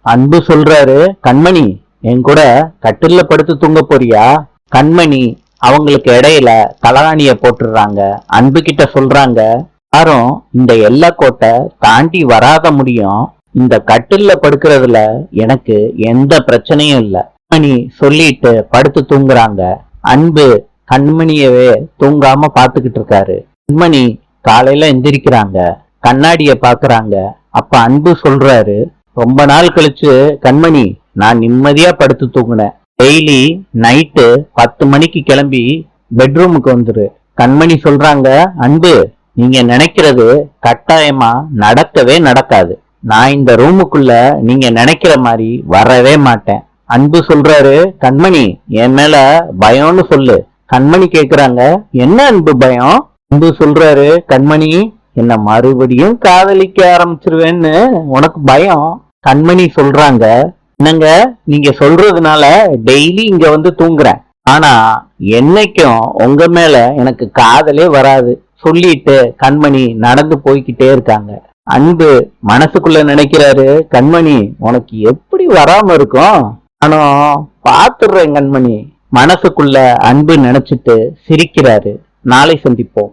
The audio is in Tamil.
அன்பு சொல்றாரு, கண்மணி என் கூட கட்டில்ல படுத்து தூங்க போறியா? கண்மணி அவங்களுக்கு இடையில தலகாணிய போட்டுடுறாங்க. அன்பு கிட்ட சொல்றாங்க, யாரும் இந்த எல்லை கோட்டை தாண்டி வராத முடியும். இந்த கட்டில்ல படுக்கிறதுல எனக்கு எந்த பிரச்சனையும் இல்ல. கண்மணி சொல்லிட்டு படுத்து தூங்குறாங்க. அன்பு கண்மணியவே தூங்காம பாத்துக்கிட்டு இருக்காரு. கண்மணி காலையில எந்திரிக்கிறாங்க. கண்ணாடிய பாக்குறாங்க. அப்ப அன்பு சொல்றாரு, ரொம்ப நாள் கழிச்சு கண்மணி நான் நிம்மதியா படுத்து தூங்குனேன். டெய்லி நைட்டு 10 மணிக்கு கிளம்பி பெட்ரூமுக்கு வந்துரு. கண்மணி சொல்றாங்க, அன்பு நீங்க நினைக்கிறது கட்டாயமா நடக்கவே நடக்காது. நான் இந்த ரூமுக்குள்ள நீங்க நினைக்கிற மாதிரி வரவே மாட்டேன். அன்பு சொல்றாரு, கண்மணி என் மேல பயம்னு சொல்லு. கண்மணி கேக்குறாங்க, என்ன அன்பு பயம்? அன்பு சொல்றாரு, கண்மணி என்ன மறுபடியும் காதலிக்க ஆரம்பிச்சிருவேன்னு உனக்கு பயம். கண்மணி சொல்றாங்க, என்னங்க நீங்க சொல்றதுனால டெய்லி இங்க வந்து தூங்குறேன். ஆனா என்னைக்கும் உங்க மேல எனக்கு காதலே வராது. சொல்லிட்டு கண்மணி நடந்து போய்கிட்டே இருக்காங்க. அன்பு மனசுக்குள்ள நினைக்கிறாரு, கண்மணி உனக்கு எப்படி வராம இருக்கும்? நானும் பாத்துடுறேன் கண்மணி. மனசுக்குள்ள அன்பு நினைச்சிட்டு சிரிக்கிறாரு. நாளை சந்திப்போம்.